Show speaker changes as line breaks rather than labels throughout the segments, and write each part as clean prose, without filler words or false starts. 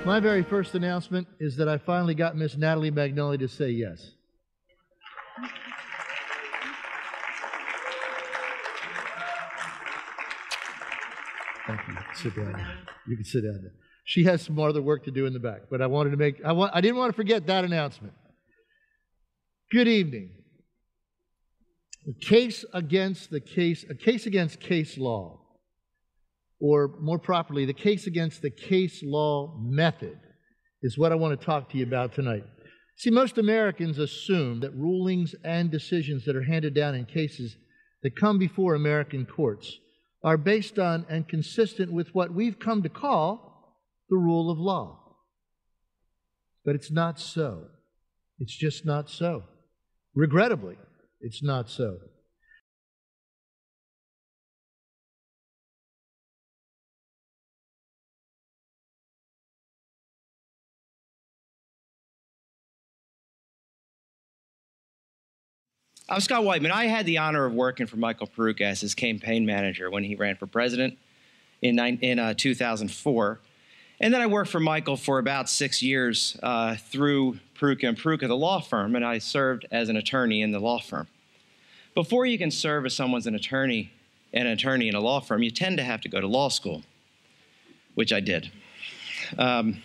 My very first announcement is that I finally got Miss Natalie Magnoli to say yes. Thank you. Sit down. You can sit down there. She has some other work to do in the back, but I didn't want to forget that announcement. Good evening. A case against case law, or more properly, the case against the case law method, is what I want to talk to you about tonight. See, most Americans assume that rulings and decisions that are handed down in cases that come before American courts are based on and consistent with what we've come to call the rule of law. But it's not so. It's just not so. Regrettably, it's not so.
I'm Scott Whiteman. I had the honor of working for Michael Peruka as his campaign manager when he ran for president in 2004. And then I worked for Michael for about 6 years through Peruka and Peruka, the law firm, and I served as an attorney in the law firm. Before you can serve as an attorney in a law firm, you tend to have to go to law school, which I did. And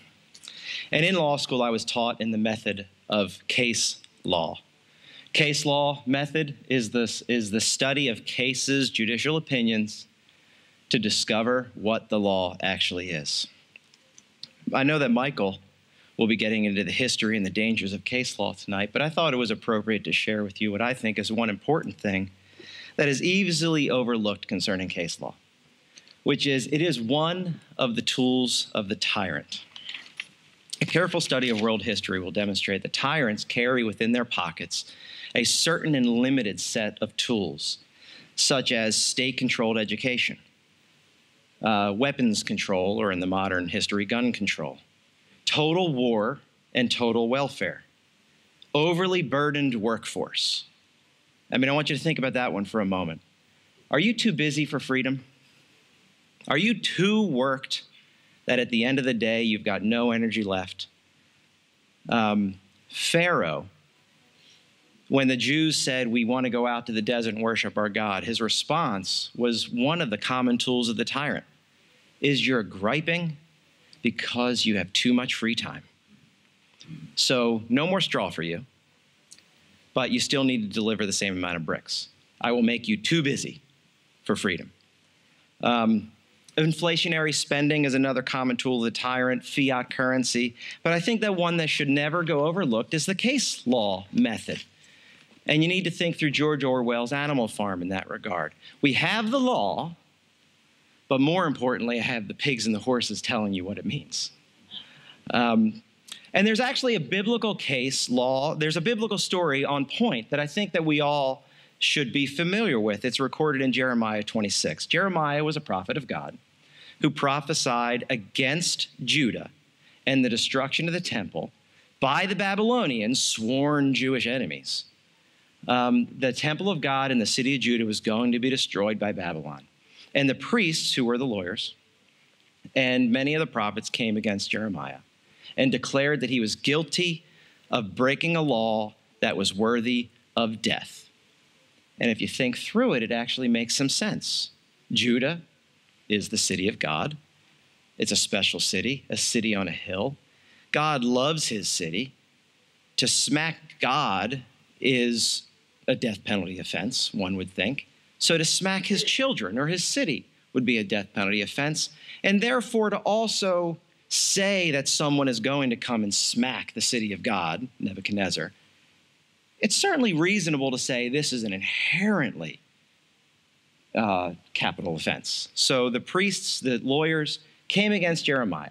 in law school, I was taught in the method of case law. Case law method is the study of cases, judicial opinions, to discover what the law actually is. I know that Michael will be getting into the history and the dangers of case law tonight, but I thought it was appropriate to share with you what I think is one important thing that is easily overlooked concerning case law, which is it is one of the tools of the tyrant. A careful study of world history will demonstrate that tyrants carry within their pockets a certain and limited set of tools, such as state-controlled education, weapons control, or in the modern history, gun control, total war and total welfare, overly burdened workforce. I mean, I want you to think about that one for a moment. Are you too busy for freedom? Are you too worked that at the end of the day you've got no energy left? Pharaoh, when the Jews said, we want to go out to the desert and worship our God, his response was one of the common tools of the tyrant, is you're griping because you have too much free time. So no more straw for you, but you still need to deliver the same amount of bricks. I will make you too busy for freedom. Inflationary spending is another common tool of the tyrant, fiat currency. But I think that one that should never go overlooked is the case law method. And you need to think through George Orwell's Animal Farm in that regard. We have the law, but more importantly, I have the pigs and the horses telling you what it means. And there's actually a biblical case law. There's a biblical story on point that I think that we all should be familiar with. It's recorded in Jeremiah 26. Jeremiah was a prophet of God who prophesied against Judah and the destruction of the temple by the Babylonians, sworn Jewish enemies. The temple of God in the city of Judah was going to be destroyed by Babylon. And the priests, who were the lawyers, and many of the prophets came against Jeremiah and declared that he was guilty of breaking a law that was worthy of death. And if you think through it, it actually makes some sense. Judah is the city of God. It's a special city, a city on a hill. God loves his city. To smack God is a death penalty offense, one would think. So to smack his children or his city would be a death penalty offense. And therefore to also say that someone is going to come and smack the city of God, Nebuchadnezzar, it's certainly reasonable to say this is an inherently capital offense. So the priests, the lawyers, came against Jeremiah.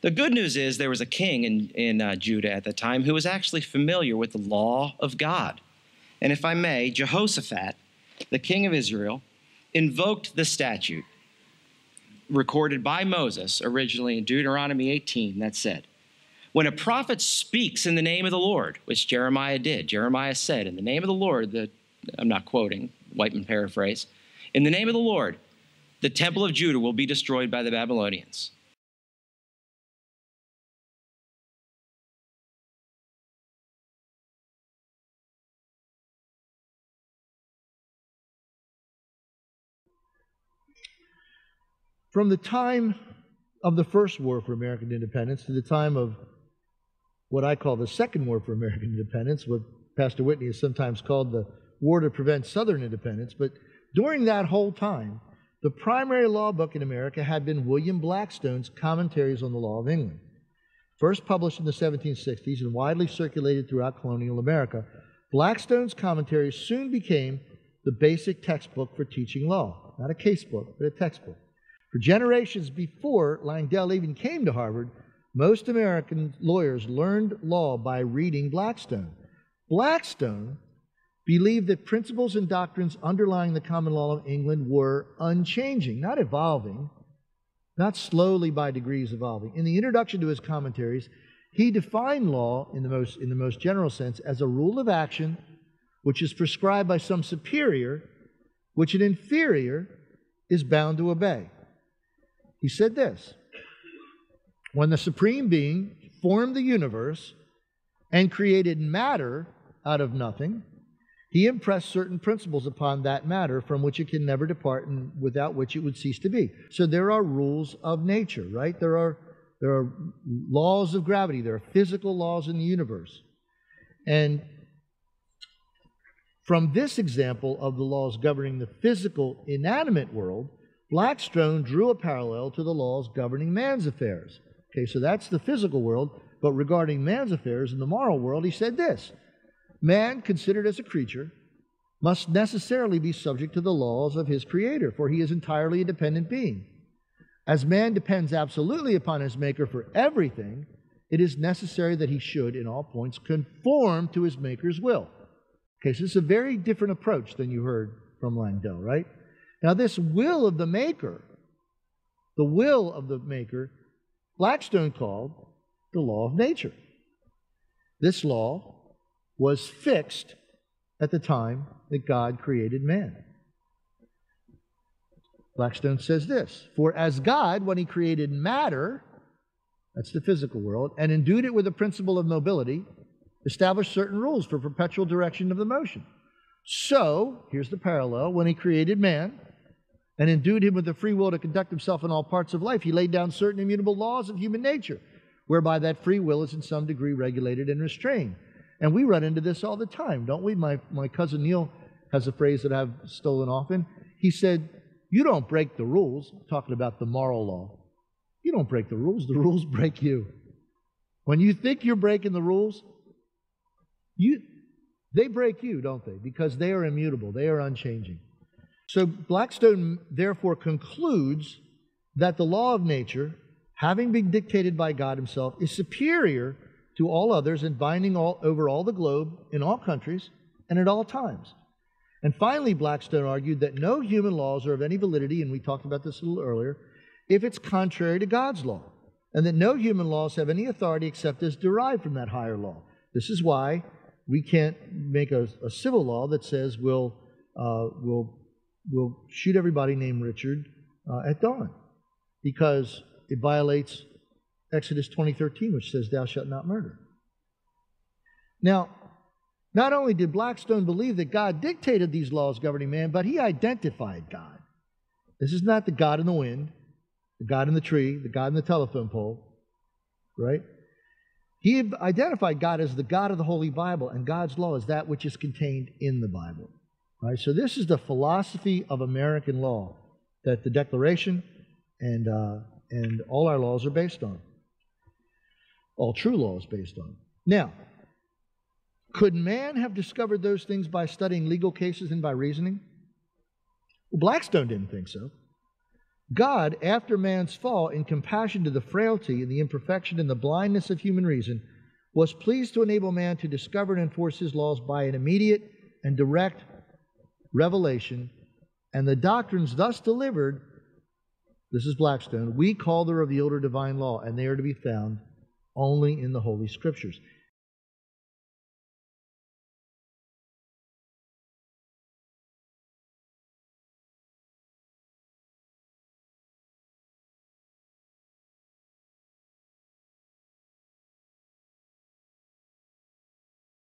The good news is there was a king in Judah at the time who was actually familiar with the law of God. And if I may, Jehoshaphat, the king of Israel, invoked the statute recorded by Moses originally in Deuteronomy 18 that said, when a prophet speaks in the name of the Lord, which Jeremiah did, Jeremiah said, in the name of the Lord, I'm not quoting, Whiteman paraphrase, in the name of the Lord, the temple of Judah will be destroyed by the Babylonians.
From the time of the First War for American Independence to the time of what I call the Second War for American Independence, what Pastor Whitney has sometimes called the War to Prevent Southern Independence, but during that whole time, the primary law book in America had been William Blackstone's Commentaries on the Law of England. First published in the 1760s and widely circulated throughout colonial America, Blackstone's commentaries soon became the basic textbook for teaching law. Not a case book, but a textbook. For generations before Langdell even came to Harvard, most American lawyers learned law by reading Blackstone. Blackstone believed that principles and doctrines underlying the common law of England were unchanging, not evolving, not slowly by degrees evolving. In the introduction to his commentaries, he defined law in the most general sense as a rule of action which is prescribed by some superior, which an inferior is bound to obey. He said this: when the Supreme Being formed the universe and created matter out of nothing, he impressed certain principles upon that matter from which it can never depart and without which it would cease to be. So there are rules of nature, right? There are laws of gravity. There are physical laws in the universe. And from this example of the laws governing the physical, inanimate world, Blackstone drew a parallel to the laws governing man's affairs. Okay, so that's the physical world, but regarding man's affairs in the moral world, he said this: man, considered as a creature, must necessarily be subject to the laws of his Creator, for he is entirely a dependent being. As man depends absolutely upon his Maker for everything, it is necessary that he should, in all points, conform to his Maker's will. Okay, so this is a very different approach than you heard from Langdell, right? Now, this will of the Maker, the will of the Maker, Blackstone called the law of nature. This law was fixed at the time that God created man. Blackstone says this: for as God, when he created matter, that's the physical world, and endued it with a principle of mobility, established certain rules for perpetual direction of the motion. So, here's the parallel: when he created man and endued him with the free will to conduct himself in all parts of life, he laid down certain immutable laws of human nature, whereby that free will is in some degree regulated and restrained. And we run into this all the time, don't we? My cousin Neil has a phrase that I've stolen often. He said, you don't break the rules, talking about the moral law. You don't break the rules break you. When you think you're breaking the rules, they break you, don't they? Because they are immutable, they are unchanging. So Blackstone therefore concludes that the law of nature, having been dictated by God himself, is superior to all others and binding over all the globe, in all countries, and at all times. And finally, Blackstone argued that no human laws are of any validity, and we talked about this a little earlier, if it's contrary to God's law, and that no human laws have any authority except as derived from that higher law. This is why we can't make a civil law that says we'll shoot everybody named Richard at dawn, because it violates Exodus 20:13, which says, thou shalt not murder. Now, not only did Blackstone believe that God dictated these laws governing man, but he identified God. This is not the God in the wind, the God in the tree, the God in the telephone pole, right? He identified God as the God of the Holy Bible, and God's law is that which is contained in the Bible. Right? So this is the philosophy of American law that the Declaration and all our laws are based on. All true law is based on. Now, could man have discovered those things by studying legal cases and by reasoning? Well, Blackstone didn't think so. God, after man's fall, in compassion to the frailty and the imperfection and the blindness of human reason, was pleased to enable man to discover and enforce his laws by an immediate and direct revelation, and the doctrines thus delivered, this is Blackstone, we call the revealed or divine law, and they are to be found only in the Holy Scriptures.